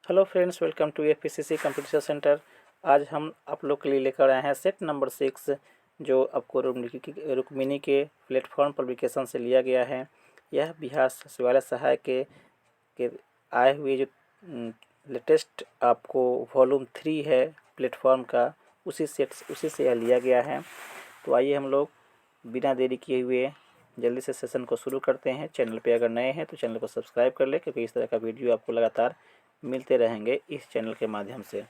Hello friends, welcome to FPCC computer centre. आज हम आप लोग के लिए लेकर आए हैं सेट नंबर 6, जो आपको रुक्मिणी के प्लेटफॉर्म पब्लिकेशन से लिया गया है। यह बिहार सचिवालय सहायक के आए हुए जो लेटेस्ट आपको वॉल्यूम 3 है प्लेटफॉर्म का, उसी से यह लिया गया है। तो आइए हम लोग बिना देरी किए हुए जल्दी से सेशन को शुरू करते हैं। चैनल पे अगर नए हैं तो चैनल को सब्सक्राइब कर ले, क्योंकि इस तरह का वीडियो आपको लगातार मिलते रहेंगे इस चैनल के माध्यम से।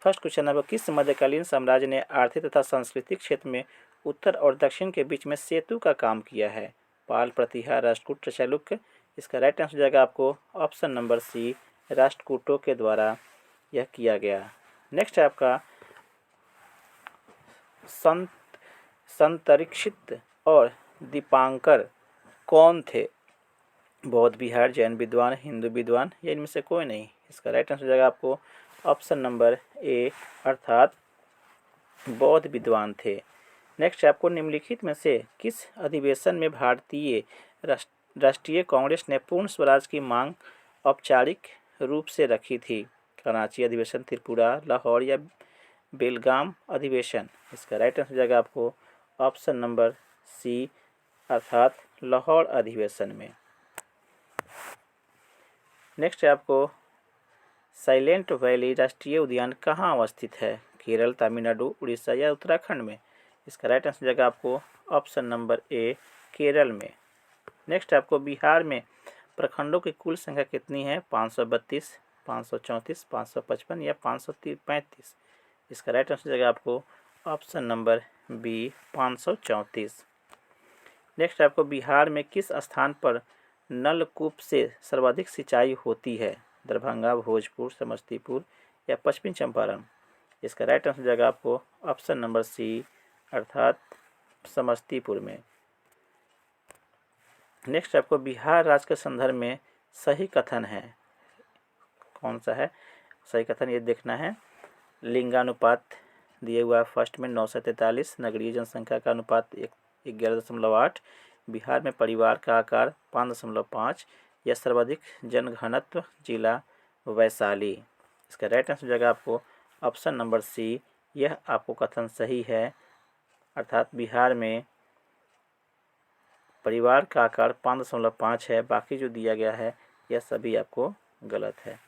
फर्स्ट क्वेश्चन है, किस मध्यकालीन साम्राज्य ने आर्थिक तथा सांस्कृतिक क्षेत्र में उत्तर और दक्षिण के बीच में सेतु का काम किया है? पाल, प्रतिहार, राष्ट्रकूट, चालुक्य। इसका राइट आंसर हो जाएगा आपको ऑप्शन नंबर सी, राष्ट्रकूटों के द्वारा यह किया गया। नेक्स्ट है आपका संतरिक्षित और दीपांकर कौन थे? बौद्ध विहार, जैन विद्वान, हिंदू विद्वान या इनमें से कोई नहीं। इसका राइट आंसर हो जाएगा आपको ऑप्शन नंबर ए, अर्थात बौद्ध विद्वान थे। नेक्स्ट आपको निम्नलिखित में से किस अधिवेशन में भारतीय राष्ट्रीय कांग्रेस ने पूर्ण स्वराज की मांग औपचारिक रूप से रखी थी? कराची अधिवेशन, त्रिपुरा, लाहौर या बेलगाम अधिवेशन। इसका राइट आंसर हो जाएगा आपको ऑप्शन नंबर सी, अर्थात लाहौर अधिवेशन में। नेक्स्ट है आपको साइलेंट वैली राष्ट्रीय उद्यान कहाँ अवस्थित है? केरल, तमिलनाडु, उड़ीसा या उत्तराखंड में। इसका राइट आंसर जाएगा आपको ऑप्शन नंबर ए, केरल में। नेक्स्ट आपको बिहार में प्रखंडों की कुल संख्या कितनी है? 532, 534, 555 या 535। इसका राइट आंसर जाएगा आपको ऑप्शन नंबर बी, 534। नेक्स्ट आपको बिहार में किस स्थान पर नलकूप से सर्वाधिक सिंचाई होती है? दरभंगा, भोजपुर, समस्तीपुर या पश्चिमी चंपारण। इसका राइट आंसर जाएगा आपको ऑप्शन नंबर सी, अर्थात समस्तीपुर में। नेक्स्ट आपको बिहार राज्य के संदर्भ में सही कथन है, कौन सा है सही कथन, ये देखना है। लिंगानुपात दिए हुआ है फर्स्ट में 943, नगरीय जनसंख्या का अनुपात 11.8, बिहार में परिवार का आकार 5.5 या सर्वाधिक जनघनत्व जिला वैशाली। इसका राइट आंसर हो जाएगा आपको ऑप्शन नंबर सी, यह आपको कथन सही है, अर्थात बिहार में परिवार का आकार 5.5 है। बाकी जो दिया गया है यह सभी आपको गलत है।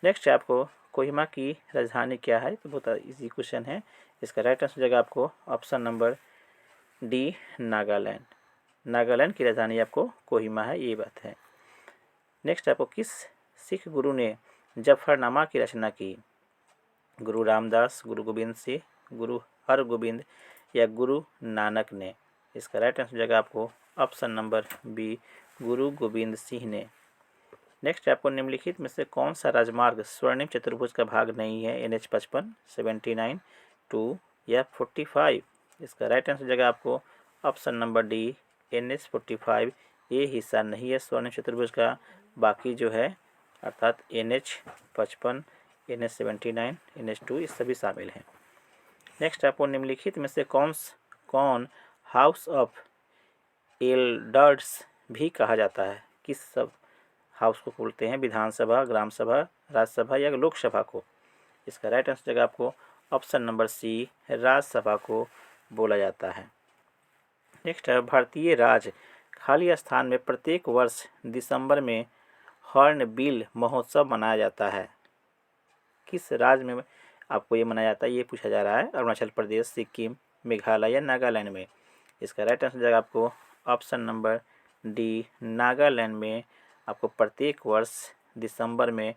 नेक्स्ट आपको कोहिमा की राजधानी क्या है? तो बहुत इजी क्वेश्चन है। इसका राइट आंसर हो जाएगा आपको option number D, Nagaland. Nagaland की राजधानी आपको कोहिमा है, ये बात है। नेक्स्ट आपको किस सिख गुरु ने जफरनामा की रचना की? गुरु रामदास, गुरु गोबिंद सिंह, गुरु हरगोबिंद या गुरु नानक ने। इसका राइट आंसर हो जाएगा आपको option number B, Guru Gobind Singh ने। नेक्स्ट आपको निम्नलिखित में से कौन सा राजमार्ग स्वर्णिम चतुर्भुज का भाग नहीं है? NH-55, 79, 2 या 45। इसका राइट आंसर जाएगा आपको ऑप्शन नंबर डी, NH-45 ये हिस्सा नहीं है स्वर्णिम चतुर्भुज का। बाकी जो है अर्थात NH-55, NH-79, NH-2 ये सभी शामिल हैं। नेक्स्ट आपको निम्नलिखित में से कौन हाउस ऑफ एल्डर्स भी कहा जाता है? किस सब हाउस को बोलते हैं? विधानसभा, ग्राम सभा, राज्यसभा या लोकसभा को। इसका राइट आंसर जगह आपको ऑप्शन नंबर सी, राज्यसभा को बोला जाता है। नेक्स्ट है भारतीय राज्य खाली स्थान में प्रत्येक वर्ष दिसंबर में हॉर्नबिल महोत्सव मनाया जाता है? किस राज्य में आपको ये मनाया जाता है, ये पूछा जा रहा है। अरुणाचल प्रदेश, सिक्किम, मेघालय या नागालैंड में। इसका राइट आंसर जगह आपको ऑप्शन नंबर डी, नागालैंड में आपको प्रत्येक वर्ष दिसंबर में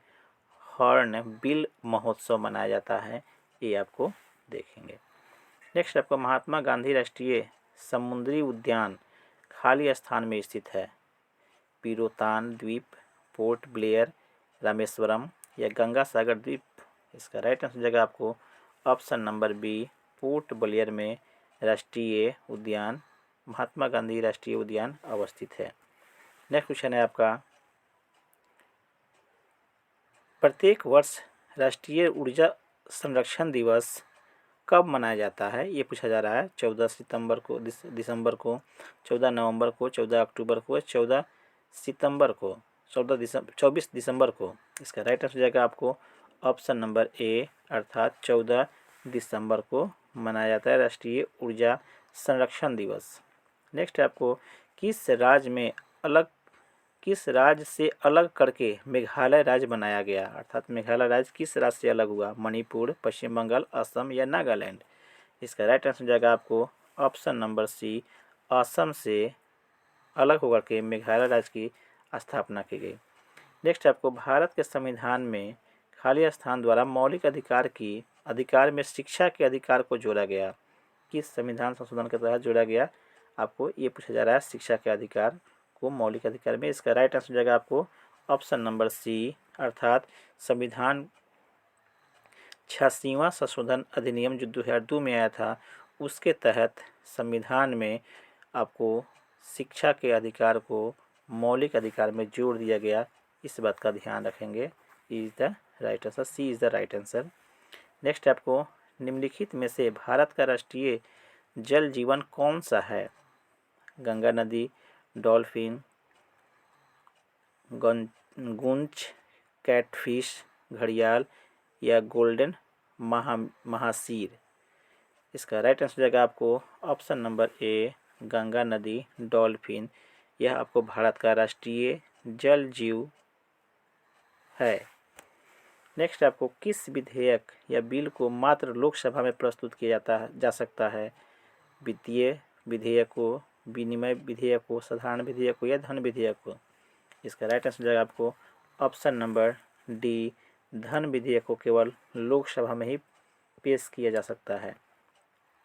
हॉर्नबिल महोत्सव मनाया जाता है, ये आपको देखेंगे। नेक्स्ट आपको महात्मा गांधी राष्ट्रीय समुद्री उद्यान खाली स्थान में स्थित है? पिरोतान द्वीप, पोर्ट ब्लेयर, रामेश्वरम या गंगा सागर द्वीप। इसका राइट आंसर जगह आपको option number B, Port Blair में राष्ट्रीय उद्यान महात्मा गांधी राष्ट्रीय उद्यान अवस्थित है। नेक्स्ट क्वेश्चन है आपका, प्रत्येक वर्ष राष्ट्रीय ऊर्जा संरक्षण दिवस कब मनाया जाता है? ये पूछा जा रहा है। 14 सितंबर को, दिसंबर को, 14 नवंबर को, 14 अक्टूबर को, 14 सितंबर को। 24 दिसंबर को। इसका राइट आंसर हो जाएगा आपको ऑप्शन नंबर ए, अर्थात 14 दिसंबर को मनाया जाता है राष्ट्रीय ऊर्जा संरक्षण दिवस। नेक्स्ट है आपको किस राज्य से अलग करके मेघालय राज्य बनाया गया, अर्थात मेघालय राज्य किस राज्य से अलग हुआ, मणिपुर, पश्चिम बंगाल, असम या नागालैंड। इसका राइट आंसर हो जाएगा आपको ऑप्शन नंबर सी, असम से अलग होकर के मेघालय राज्य की स्थापना की गई। नेक्स्ट आपको भारत के संविधान में खाली स्थान द्वारा मौलिक अधिकार में शिक्षा के अधिकार को जोड़ा गया, किस संविधान संशोधन के तहत जोड़ा गया, आपको ये पूछा जा रहा है शिक्षा के अधिकार को मौलिक अधिकार में। इसका राइट आंसर हो जाएगा आपको ऑप्शन नंबर सी, अर्थात संविधान 86वां संशोधन अधिनियम जो 2002 में आया था, उसके तहत संविधान में आपको शिक्षा के अधिकार को मौलिक अधिकार में जोड़ दिया गया। इस बात का ध्यान रखेंगे। Is the right answer, C is the right answer. Next आपको निम्नलिखित में से भारत का राष्ट्रीय जल जीवन कौन सा है, गंगा नदी, डॉल्फिन, गुंज, कैटफिश, घड़ियाल या गोल्डन महासीर। इसका राइट आंसर हो जाएगा आपको ऑप्शन नंबर ए, गंगा नदी, डॉल्फिन। यह आपको भारत का राष्ट्रीय जल जीव है। नेक्स्ट आपको किस विधेयक या बिल को मात्र लोकसभा में प्रस्तुत किया जा सकता है, वित्तीय विधेयक को, विनिमय विधेयक को, साधारण विधेयक को या धन विधेयक को। इसका राइट आंसर हो जाएगा आपको ऑप्शन नंबर डी, धन विधेयक को केवल लोकसभा में ही पेश किया जा सकता है।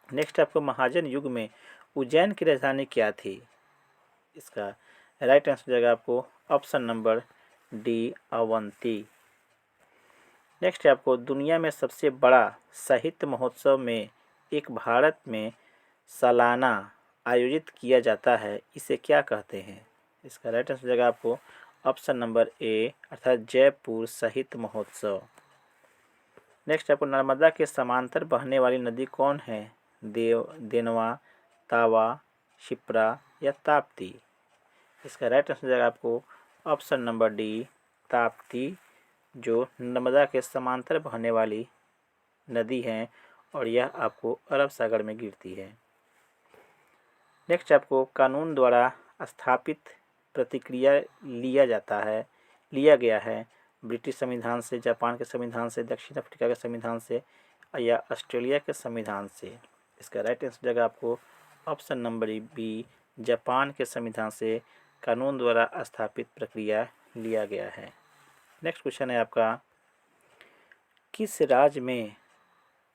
नेक्स्ट आपको महाजन युग में उज्जैन की राजधानी क्या थी, इसका राइट आंसर हो जाएगा आपको option number D, Avanti. Next आपको दुनिया में सबसे बड़ा साहित्य महोत्सव में एक भारत में सालाना आयोजित किया जाता है, इसे क्या कहते हैं। इसका राइट आंसर हो जाएगा आपको ऑप्शन नंबर ए, अर्थात जयपुर साहित्य महोत्सव। नेक्स्ट आपको नर्मदा के समांतर बहने वाली नदी कौन है, देनवा, तावा, शिप्रा या ताप्ती। इसका राइट आंसर हो जाएगा आपको ऑप्शन नंबर डी, ताप्ती, जो नर्मदा के समांतर बहने वाली नदी है और यह आपको अरब सागर में गिरती है। नेक्स्ट आपको कानून द्वारा स्थापित प्रतिक्रिया लिया गया है ब्रिटिश संविधान से, जापान के संविधान से, दक्षिण अफ्रीका के संविधान से या ऑस्ट्रेलिया के संविधान से। इसका राइट आंसर जगह आपको ऑप्शन नंबर बी, जापान के संविधान से कानून द्वारा स्थापित प्रक्रिया लिया गया है। नेक्स्ट क्वेश्चन है आपका, किस राज्य में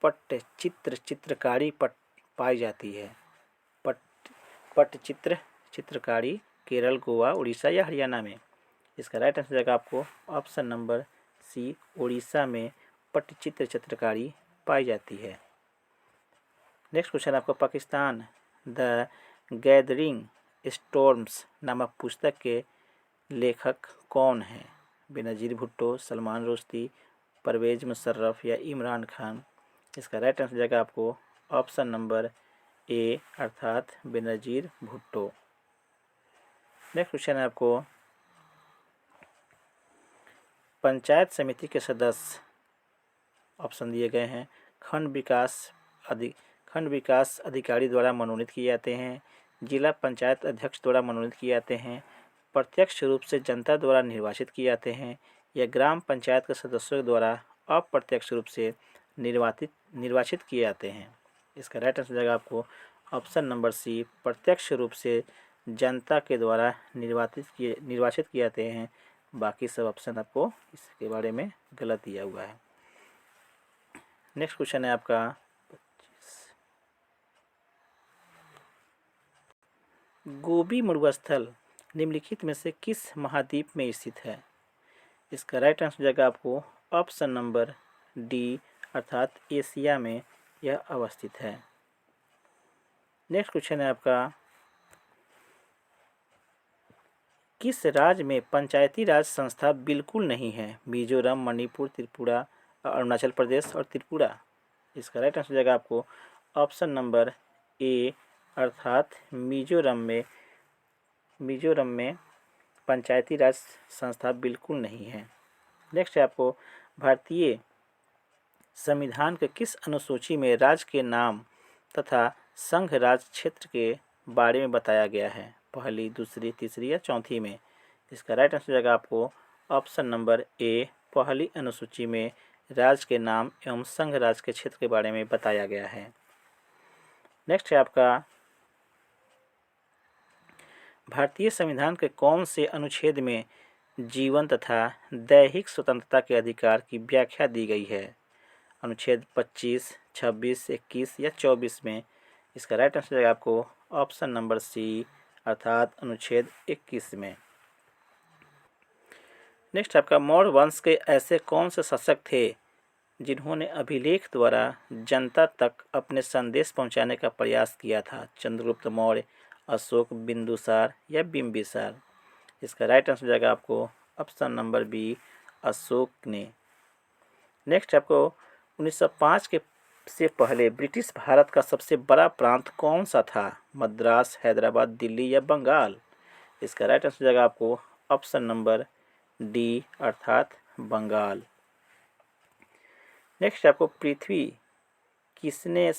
पट्टचित्र चित्रकारी पाई जाती है, पट्टचित्र चित्रकारी केरल, गोवा, उड़ीसा या हरियाणा में। इसका राइट आंसर जाएगा आपको ऑप्शन नंबर सी, उड़ीसा में पट्टचित्र चित्रकारी पाई जाती है। नेक्स्ट क्वेश्चन आपको, पाकिस्तान द गैदरिंग स्टॉर्म्स नामक पुस्तक के लेखक कौन हैं, बेनज़ीर भुट्टो, सलमान रुश्दी, परवेज मुशर्रफ या इमरान खान। इसका राइट आंसर जाएगा आपको ऑप्शन नंबर ए, अर्थात बेनज़ीर भुट्टो। नेक्स्ट क्वेश्चन है आपको, पंचायत समिति के सदस्य ऑप्शन दिए गए हैं, खंड विकास अधिकारी द्वारा मनोनीत किए जाते हैं, जिला पंचायत अध्यक्ष द्वारा मनोनीत किए जाते हैं, प्रत्यक्ष रूप से जनता द्वारा निर्वाचित किए जाते हैं या ग्राम पंचायत के सदस्यों द्वारा अप्रत्यक्ष रूप से निर्वाचित किए जाते हैं। इसका राइट आंसर जाएगा आपको ऑप्शन नंबर सी, प्रत्यक्ष रूप से जनता के द्वारा निर्वाचित किए जाते हैं। बाकी सब ऑप्शन आपको इसके बारे में गलत दिया हुआ है। नेक्स्ट क्वेश्चन है आपका, गोबी मरुस्थल निम्नलिखित में से किस महाद्वीप में स्थित है। इसका राइट आंसर जाएगा आपको ऑप्शन नंबर डी, अर्थात एशिया में यह अवस्थित है। नेक्स्ट क्वेश्चन है आपका, किस राज्य में पंचायती राज संस्था बिल्कुल नहीं है, मिजोरम, मणिपुर, त्रिपुरा, अरुणाचल प्रदेश और त्रिपुरा। इसका राइट आंसर जाएगा आपको ऑप्शन नंबर ए, अर्थात मिजोरम में पंचायती राज संस्था बिल्कुल नहीं है। नेक्स्ट है आपको भारतीय संविधान के किस अनुसूची में राज्य के नाम तथा संघ राज क्षेत्र के बारे में बताया गया है? पहली, दूसरी, तीसरी या चौथी में? इसका राइट आंसर हो जाएगा आपको ऑप्शन नंबर ए, पहली अनुसूची में राज्य के नाम एवं संघ राज के क्षेत्र के बारे में बताया गया है। नेक्स्ट है आपका भारतीय संविधान के कौन से अनुच्छेद में जीवन तथा दैहिक स्वतंत्रता के अधिकार की व्याख्या दी गई है? अनुच्छेद 25, 26, 21 या 24 में? इसका राइट आंसर है आपको ऑप्शन नंबर सी, अर्थात अनुच्छेद 21 में। नेक्स्ट आपका मौर्य वंश के ऐसे कौन से शासक थे जिन्होंने अभिलेख द्वारा जनता तक अपने संदेश पहुंचाने का प्रयास किया था? चंद्रगुप्त मौर्य, अशोक, बिंदुसार या बिंबिसार? इसका राइट आंसर हो जाएगा आपको ऑप्शन नंबर बी, अशोक ने। नेक्स्ट आपको 1905 के से पहले ब्रिटिश भारत का सबसे बड़ा प्रांत कौन सा था? मद्रास, हैदराबाद, दिल्ली या बंगाल? इसका राइट आंसर हो जाएगा आपको ऑप्शन नंबर डी, अर्थात बंगाल। नेक्स्ट आपको पृथ्वी कितने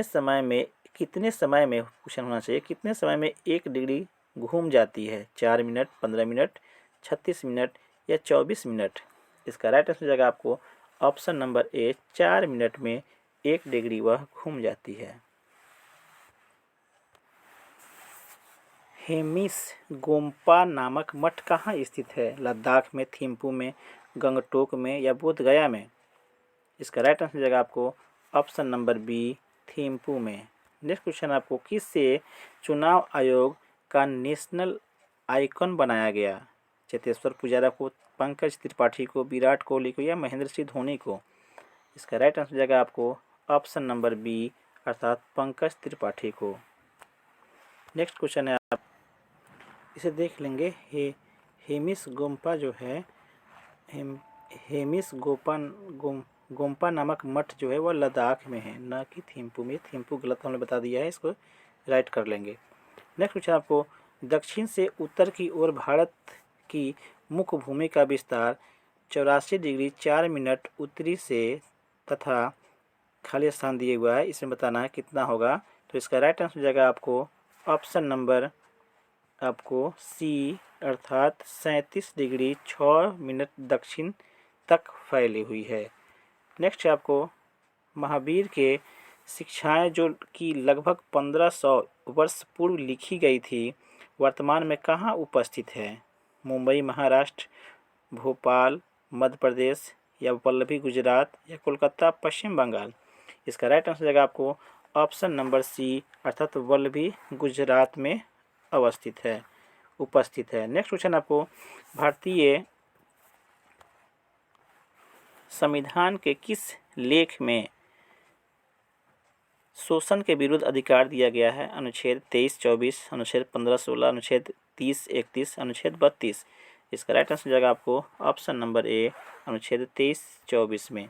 समय में क्वेश्चन होना चाहिए, कितने समय में 1 डिग्री घूम जाती है? 4 मिनट, 15 मिनट, 36 मिनट या 24 मिनट? इसका राइट आंसर हो जाएगा आपको ऑप्शन नंबर ए, 4 मिनट में 1 डिग्री वह घूम जाती है। हेमिस गोम्पा नामक मठ कहाँ स्थित है? लद्दाख में, थिम्पू में, गंगटोक में या बोध गया में? इसका राइट आंसर हो जाएगा आपको ऑप्शन नंबर बी, थिम्पू में। नेक्स्ट क्वेश्चन आपको किससे चुनाव आयोग का नेशनल आइकन बनाया गया? चेतेश्वर पुजारा को, पंकज त्रिपाठी को, विराट कोहली को या महेंद्र सिंह धोनी को? इसका राइट आंसर हो जाएगा आपको ऑप्शन नंबर बी, अर्थात पंकज त्रिपाठी को। नेक्स्ट क्वेश्चन है, आप इसे देख लेंगे। हेमिस गोम्पा जो है, हेमिस गोम्पा नामक मठ जो है वह लद्दाख में है, न कि थिम्पू में। थिम्पू गलत हमने बता दिया है, इसको राइट कर लेंगे। नेक्स्ट क्वेश्चन आपको दक्षिण से उत्तर की ओर भारत की मुख्य भूमि का विस्तार 84 डिग्री 4 मिनट उत्तरी से तथा खाली स्थान दिए हुआ है, इसमें बताना है कितना होगा। तो इसका राइट आंसर हो जाएगा आपको ऑप्शन नंबर आपको सी, अर्थात 37 डिग्री 6 मिनट दक्षिण तक फैली हुई है। नेक्स्ट आपको महावीर के शिक्षाएं जो कि लगभग 1500 वर्ष पूर्व लिखी गई थी, वर्तमान में कहाँ उपस्थित है? मुंबई, महाराष्ट्र, भोपाल, मध्य प्रदेश या वल्लभी, गुजरात या कोलकाता, पश्चिम बंगाल? इसका राइट आंसर जाएगा आपको ऑप्शन नंबर सी, अर्थात वल्लभी, गुजरात में उपस्थित है। नेक्स्ट क्वेश्चन आपको भारतीय संविधान के किस लेख में शोषण के विरुद्ध अधिकार दिया गया है? अनुच्छेद 23-24, अनुच्छेद 15-16, अनुच्छेद 30-31, अनुच्छेद 32? इसका राइट आंसर जाएगा आपको ऑप्शन नंबर ए, अनुच्छेद 23-24 में।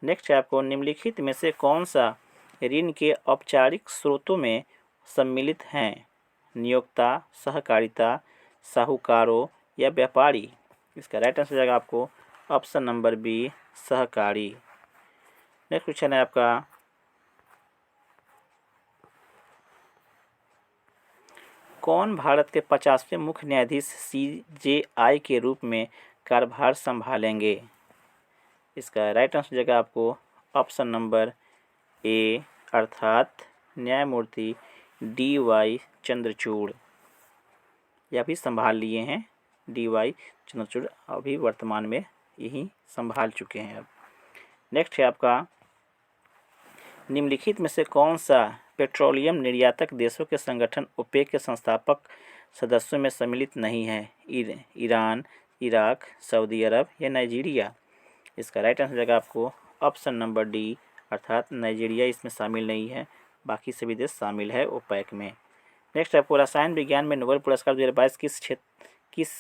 नेक्स्ट है आपको निम्नलिखित में से कौन सा ऋण के औपचारिक स्रोतों में सम्मिलित हैं? नियोक्ता, सहकारिता, साहूकारों या व्यापारी? इसका राइट आंसर जाएगा आपको ऑप्शन नंबर बी, सहकारी। नेक्स्ट क्वेश्चन है आपका कौन भारत के 50वें मुख्य न्यायाधीश CJI के रूप में कार्यभार संभालेंगे? इसका राइट आंसर जाएगा आपको ऑप्शन नंबर ए, अर्थात न्यायमूर्ति DY चंद्रचूड़। यह भी संभाल लिए हैं, DY चंद्रचूड़ अभी वर्तमान में यही संभाल चुके हैं अब। नेक्स्ट है आपका निम्नलिखित में से कौन सा पेट्रोलियम निर्यातक देशों के संगठन ओपेक के संस्थापक सदस्यों में सम्मिलित नहीं है? ईरान, इराक, सऊदी अरब या नाइजीरिया? इसका राइट आंसर जाएगा आपको ऑप्शन नंबर डी, अर्थात नाइजीरिया इसमें शामिल नहीं है, बाकी सभी देश शामिल है ओपेक में। नेक्स्ट आपको रसायन विज्ञान में नोबेल पुरस्कार 2022 किस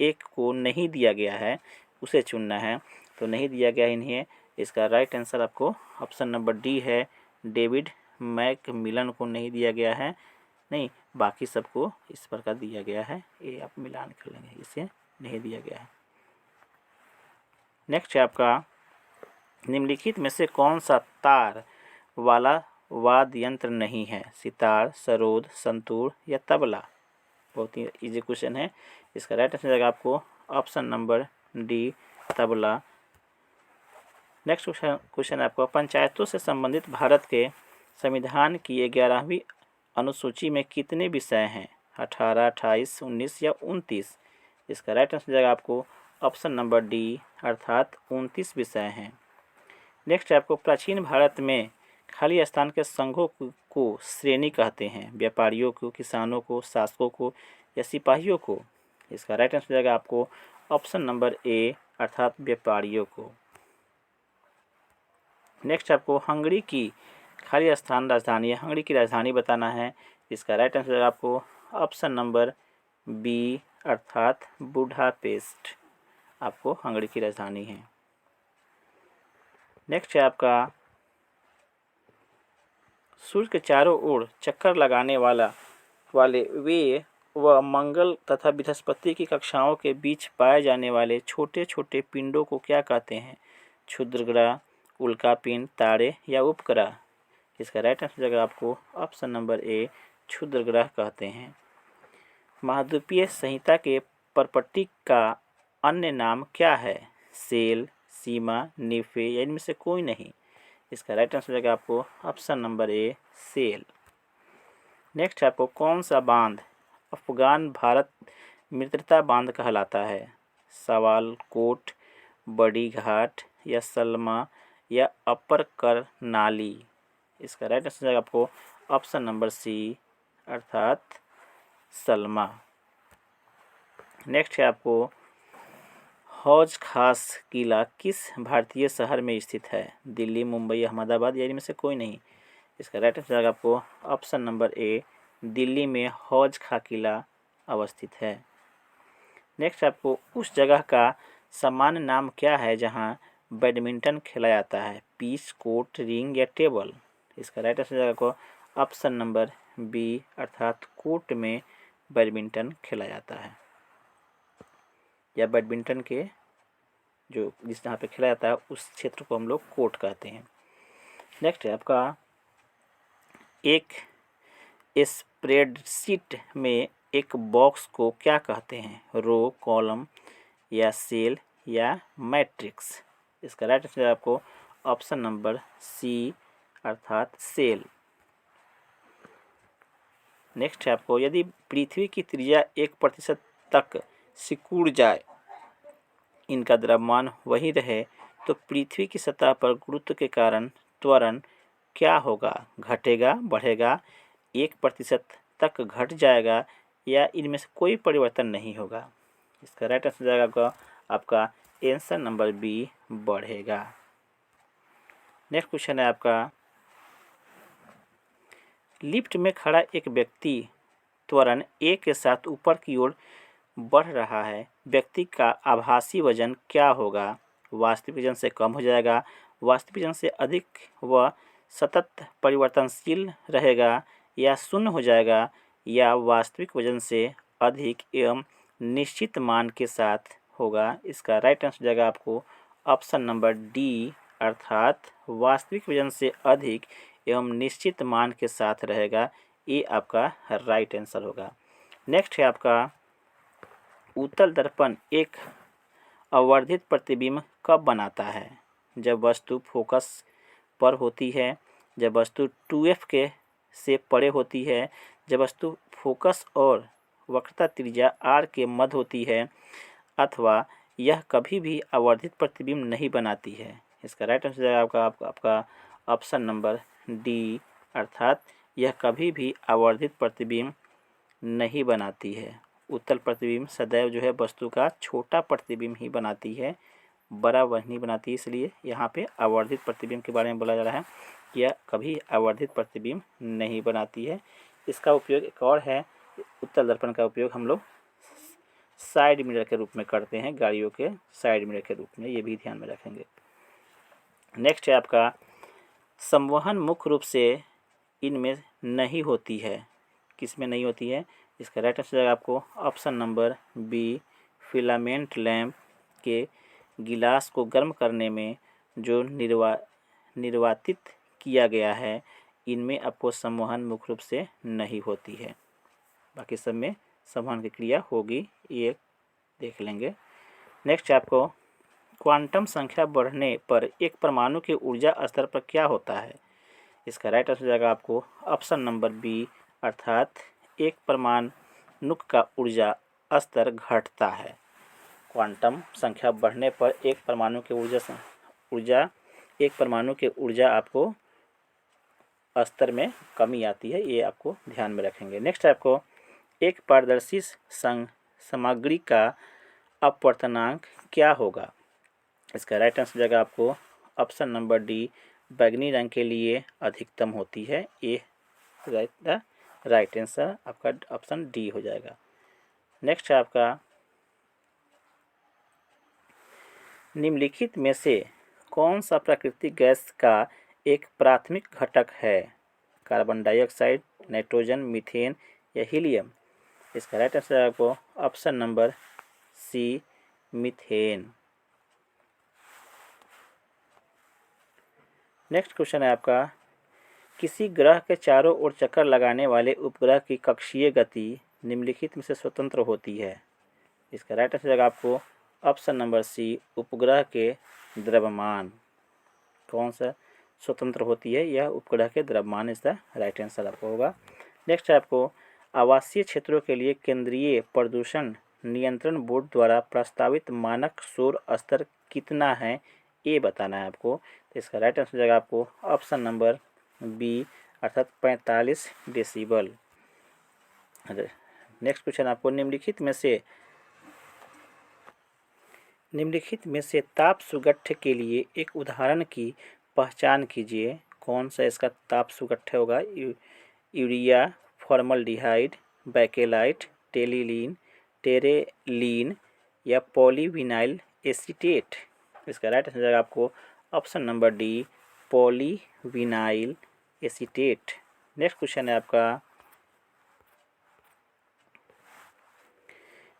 एक को नहीं दिया गया है, उसे चुनना है। तो नहीं दिया गया इन्हें, इसका राइट आंसर आपको ऑप्शन नंबर डी है, डेविड मैकमिलन को नहीं दिया गया है, नहीं बाकी सबको इस प्रकार दिया गया है, ये आप मिलान कर लेंगे, इसे नहीं दिया गया है। नेक्स्ट है आपका निम्नलिखित में से कौन सा तार वाला वाद्य यंत्र नहीं है? सितार, सरोद, संतूर या तबला? बहुत ही इजी क्वेश्चन है। इसका राइट आंसर जाएगा आपको option number D, tabla. Next question आपको पंचायतों से संबंधित भारत के संविधान की 11वीं अनुसूची में कितने विषय हैं? 18, 28, 19 या 29? इसका राइट आंसर जाएगा आपको ऑप्शन नंबर डी, अर्थात 29 विषय हैं। नेक्स्ट आपको प्राचीन भारत में खाली स्थान के संघों को श्रेणी कहते हैं? व्यापारियों को, किसानों को, शासकों को या सिपाहियों को? इसका राइट आंसर जाएगा आपको ऑप्शन नंबर ए, अर्थात व्यापारियों को। नेक्स्ट आपको हंगरी की खाली स्थान राजधानी, हंगरी की राजधानी बताना है। इसका राइट आंसर जाएगा आपको ऑप्शन नंबर बी, अर्थात बुडापेस्ट आपको हंगरी की राजधानी है। नेक्स्ट है आपका सूर्य के चारों ओर चक्कर लगाने वाले वे व मंगल तथा बृहस्पति की कक्षाओं के बीच पाए जाने वाले छोटे छोटे पिंडों को क्या कहते हैं? क्षुद्रग्रह, उल्कापिंड, तारे या उपग्रह? इसका राइट आंसर जाएगा आपको ऑप्शन नंबर ए, क्षुद्रग्रह कहते हैं। महाद्वीपीय संहिता के परपट्टी का अन्य नाम क्या है? सेल, सीमा, निफे या इनमें से कोई नहीं? इसका राइट आंसर जाएगा आपको option number A, cell. Next आपको कौन सा बांध अफगान भारत मित्रता बांध कहलाता है? सवालकोट, बड़ी घाट या सलमा या अपर करनाली? इसका राइट आंसर जाएगा आपको ऑप्शन नंबर सी, अर्थात सलमा। नेक्स्ट है आपको हौज खास किला किस भारतीय शहर में स्थित है? दिल्ली, मुंबई, अहमदाबाद या इनमें से कोई नहीं? इसका राइट आंसर जाएगा आपको ऑप्शन नंबर ए, दिल्ली में हौज खा किला अवस्थित है। नेक्स्ट आपको उस जगह का सामान्य नाम क्या है जहां बैडमिंटन खेला जाता है? पिच, कोर्ट, रिंग या टेबल? इसका राइट आंसर जाएगा आपको ऑप्शन नंबर बी, अर्थात कोर्ट में बैडमिंटन खेला जाता है, या बैडमिंटन के जो जिस जहाँ पे खेला जाता है उस क्षेत्र को हम लोग कोर्ट कहते हैं। नेक्स्ट है आपका एक स्प्रेडशीट में एक बॉक्स को क्या कहते हैं? रो, कॉलम या सेल या मैट्रिक्स? इसका राइट आंसर आपको ऑप्शन नंबर सी, अर्थात सेल। नेक्स्ट है आपको यदि पृथ्वी की त्रिज्या 1% तक सिकुड़ जाए, इनका द्रव्यमान वही रहे, तो पृथ्वी की सतह पर गुरुत्व के कारण त्वरण क्या होगा? घटेगा, बढ़ेगा, 1% तक घट जाएगा या इनमें से कोई परिवर्तन नहीं होगा? इसका राइट आंसर जाएगा आपका आंसर नंबर बी, बढ़ेगा। नेक्स्ट क्वेश्चन है आपका लिफ्ट में खड़ा एक व्यक्ति त्वरण ए के साथ ऊपर की ओर बढ़ रहा है, व्यक्ति का आभासी वजन क्या होगा? वास्तविक वजन से कम हो जाएगा, वास्तविक वजन से अधिक व सतत परिवर्तनशील रहेगा, या शून्य हो जाएगा, या वास्तविक वजन से अधिक एवं निश्चित मान के साथ होगा? इसका राइट आंसर जाएगा आपको ऑप्शन नंबर डी, अर्थात वास्तविक वजन से अधिक एवं निश्चित मान के साथ रहेगा। ये आपका राइट आंसर होगा। नेक्स्ट है आपका उत्तल दर्पण एक आवर्धित प्रतिबिंब कब बनाता है? जब वस्तु फोकस पर होती है, जब वस्तु 2f के से परे होती है, जब वस्तु फोकस और वक्रता त्रिज्या r के मध्य होती है, अथवा यह कभी भी आवर्धित प्रतिबिंब नहीं बनाती है। इसका राइट आंसर है आपका ऑप्शन नंबर डी, अर्थात यह कभी भी आवर्धित प्रतिबिंब नहीं बनाती है। उत्तल प्रतिबिंब सदैव जो है वस्तु का छोटा प्रतिबिंब ही बनाती है, बड़ा वह नहीं बनाती। इसलिए यहाँ पे आवर्धित प्रतिबिंब के बारे में बोला जा रहा है कि यह कभी आवर्धित प्रतिबिंब नहीं बनाती है। इसका उपयोग एक और है, उत्तल दर्पण का उपयोग हम लोग साइड मिरर के रूप में करते हैं, गाड़ियों के साइड मिरर के रूप में, ये भी ध्यान में रखेंगे। नेक्स्ट है आपका संवहन मुख्य रूप से इनमें नहीं होती है, किस में नहीं होती है? इसका राइट आंसर जाएगा आपको option number B, filament lamp के गिलास को गर्म करने में जो निर्वातित किया गया है, इनमें आपको संवहन मुख्य रूप से नहीं होती है। बाकी सब में संवहन की क्रिया होगी, ये देख लेंगे। नेक्स्ट आपको क्वांटम संख्या बढ़ने पर एक परमाणु के ऊर्जा स्तर पर क्या होता है? इसका राइट आंसर जाएगा आपको ऑप्शन नंबर बी, अर्थात एक परमाणु का ऊर्जा स्तर घटता है। क्वांटम संख्या बढ़ने पर एक परमाणु के ऊर्जा आपको स्तर में कमी आती है, ये आपको ध्यान में रखेंगे। नेक्स्ट आपको एक पारदर्शी सामग्री का अपवर्तनांक क्या होगा? इसका राइट आंसर जाएगा आपको ऑप्शन नंबर डी, बैंगनी रंग के लिए अधिकतम होती है। ये राइट आंसर आपका ऑप्शन डी हो जाएगा। नेक्स्ट है आपका निम्नलिखित में से कौन सा प्राकृतिक गैस का एक प्राथमिक घटक है? कार्बन डाइऑक्साइड, नाइट्रोजन, मीथेन या हीलियम? इसका राइट आंसर है आपको option number C, methane. Next question है आपका किसी ग्रह के चारों ओर चक्कर लगाने वाले उपग्रह की कक्षीय गति निम्नलिखित में से स्वतंत्र होती है। इसका राइट आंसर जाएगा आपको ऑप्शन नंबर सी, उपग्रह के द्रव्यमान। कौन सा स्वतंत्र होती है? यह उपग्रह के द्रव्यमान, इसका राइट आंसर आपको होगा। नेक्स्ट है आपको आवासीय क्षेत्रों के लिए केंद्रीय प्रदूषण नियंत्रण बोर्ड द्वारा प्रस्तावित मानक शोर स्तर कितना है, ये बताना है आपको। तो इसका राइट आंसर जाएगा आपको ऑप्शन नंबर बी, अर्थात 45 डेसिबल। नेक्स्ट क्वेश्चन आपको निम्नलिखित में से ताप सुगठ्य के लिए एक उदाहरण की पहचान कीजिए। कौन सा इसका ताप सुगठ्य होगा? यूरिया, फॉर्मल्डिहाइड, बैकेलाइट, टेरेलीन या पॉलीविनाइल एसीटेट? इसका राइट आंसर जाएगा आपको option number D, polyvinyl acetate. Next question है आपका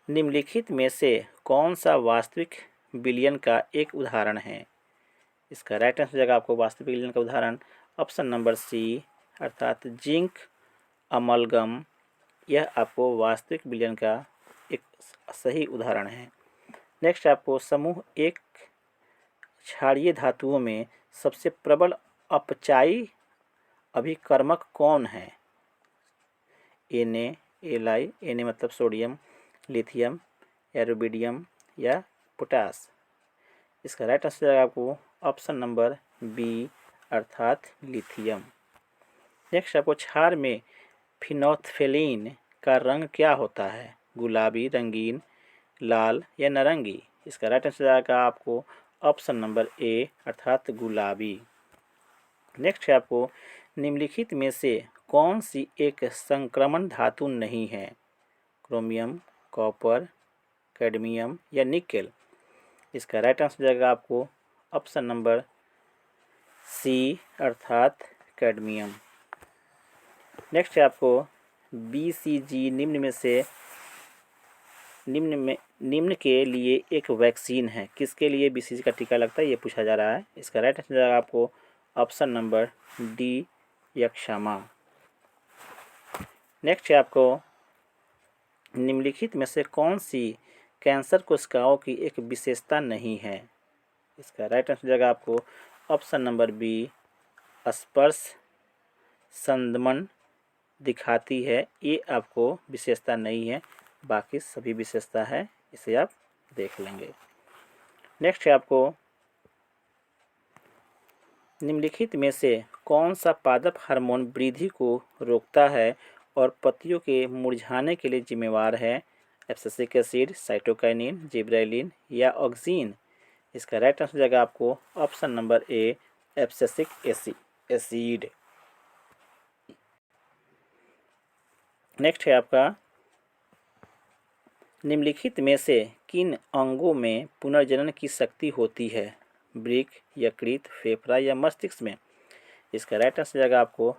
निम्नलिखित में से कौन सा वास्तविक विलयन का एक उदाहरण है? इसका राइट आंसर जाएगा आपको वास्तविक विलयन का उदाहरण ऑप्शन नंबर सी, अर्थात जिंक अमलगम। यह आपको वास्तविक विलयन का एक सही उदाहरण है। नेक्स्ट आपको समूह एक क्षारीय धातुओं में सबसे प्रबल अपचायी अभिकर्मक कौन है? Na मतलब सोडियम, लिथियम या रुबिडियम या पोटास? इसका राइट आंसर जाएगा आपको ऑप्शन नंबर बी, अर्थात लिथियम। नेक्स्ट आपको क्षार में फिनोल्फथालीन का रंग क्या होता है? गुलाबी, रंगीन, लाल या नारंगी? इसका राइट आंसर जाएगा आपको ऑप्शन नंबर ए, अर्थात गुलाबी। नेक्स्ट है आपको निम्नलिखित में से कौन सी एक संक्रमण धातु नहीं है? क्रोमियम, कॉपर, कैडमियम या निकेल? इसका राइट आंसर जाएगा आपको ऑप्शन नंबर सी, अर्थात कैडमियम। नेक्स्ट है आपको BCG निम्न के लिए एक वैक्सीन है। किसके लिए BCG का टीका लगता है, ये पूछा जा रहा है। इसका राइट आंसर जाएगा आपको ऑप्शन नंबर डी, यक्षमा। नेक्स्ट है आपको निम्नलिखित में से कौन सी कैंसर कोशिकाओं की एक विशेषता नहीं है? इसका राइट आंसर जाएगा आपको ऑप्शन नंबर बी, स्पर्श संदमन दिखाती है। ये आपको विशेषता नहीं है, बाकी सभी विशेषता है, इसे आप देख लेंगे। नेक्स्ट है आपको निम्नलिखित में से कौन सा पादप हार्मोन वृद्धि को रोकता है और पत्तियों के मुरझाने के लिए जिम्मेवार है? एब्सिसिक एसिड, साइटोकाइनिन, जिबरेलिन या ऑक्सिन? इसका राइट आंसर जाएगा आपको ऑप्शन नंबर ए, एब्सिसिक एसिड। नेक्स्ट है आपका निम्नलिखित में से किन अंगों में पुनर्जनन की शक्ति होती है? वृक्क, यकृत, फेफड़ा या मस्तिष्क में? इसका राइट आंसर जाएगा आपको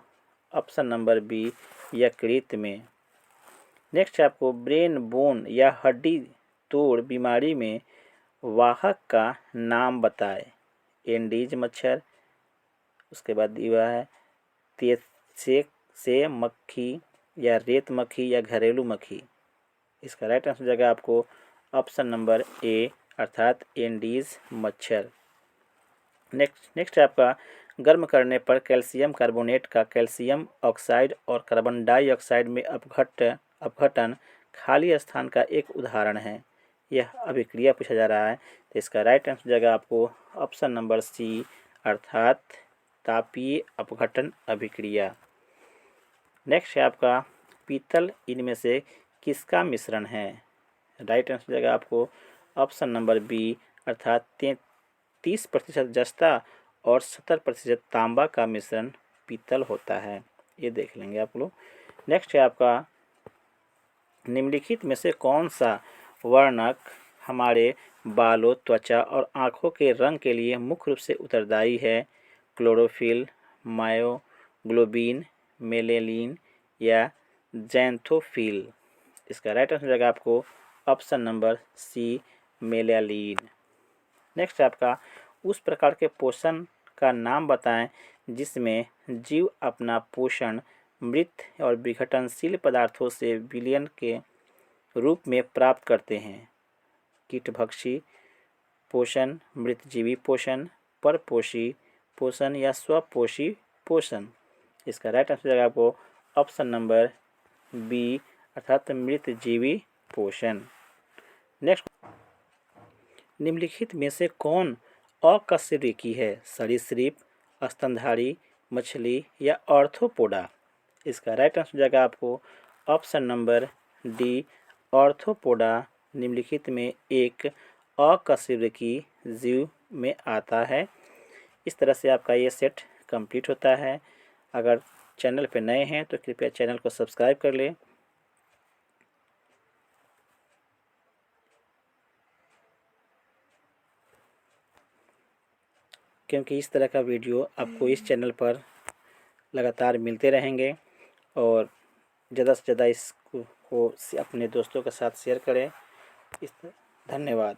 ऑप्शन नंबर बी यकृत में। नेक्स्ट है आपको ब्रेन बोन या हड्डी तोड़ बीमारी में वाहक का नाम बताए। एंडीज मच्छर, उसके बाद दिया है तेतसेक से मक्खी या रेत मक्खी या घरेलू मक्खी। इसका राइट आंसर हो जाएगा आपको ऑप्शन नंबर ए अर्थात एंडीज मच्छर। नेक्स्ट है आपका गर्म करने पर कैल्शियम कार्बोनेट का कैल्शियम ऑक्साइड और कार्बन डाइऑक्साइड में अपघटन खाली स्थान का एक उदाहरण है। यह अभिक्रिया पूछा जा रहा है, तो इसका राइट आंसर हो जाएगा आपको ऑप्शन नंबर सी अर्थात तापीय अपघटन अभिक्रिया। नेक्स्ट है आपका पीतल इनमें से किसका मिश्रण है। राइट आंसर हो जाएगा आपको ऑप्शन नंबर बी अर्थात 30% जस्ता और 70% तांबा का मिश्रण पीतल होता है। ये देख लेंगे आप लोग। नेक्स्ट है आपका निम्नलिखित में से कौन सा वर्णक हमारे बालों, त्वचा और आँखों के रंग के लिए मुख्य रूप से उत्तरदायी है। क्लोरोफिल, मायोग्लोबिन, मेलेनिन या ज़ैंथोफिल। इसका राइट आंसर हो जाएगा आपको option number C melanin. Next आपका उस प्रकार के पोषण का नाम बताएं जिसमें जीव अपना पोषण मृत और विघटनशील पदार्थों से विलयन के रूप में प्राप्त करते हैं। कीटभक्षी पोषण, मृतजीवी पोषण, परपोषी पोषण या स्वपोषी पोषण। इसका राइट आंसर जाएगा आपको ऑप्शन नंबर बी अर्थात मृतजीवी पोषण। नेक्स्ट निम्नलिखित में से कौन अकशेरुकी है। सरीसृप, स्तनधारी मछली या ऑर्थोपोडा। इसका राइट आंसर हो जाएगा आपको ऑप्शन नंबर डी ऑर्थोपोडा निम्नलिखित में एक अकशेरुकी जीव में आता है। इस तरह से आपका ये सेट कंप्लीट होता है। अगर चैनल पे नए हैं तो कृपया चैनल को सब्सक्राइब कर लें। क्योंकि इस तरह का वीडियो आपको इस चैनल पर लगातार मिलते रहेंगे और ज़्यादा से ज़्यादा इसको अपने दोस्तों के साथ शेयर करें। धन्यवाद।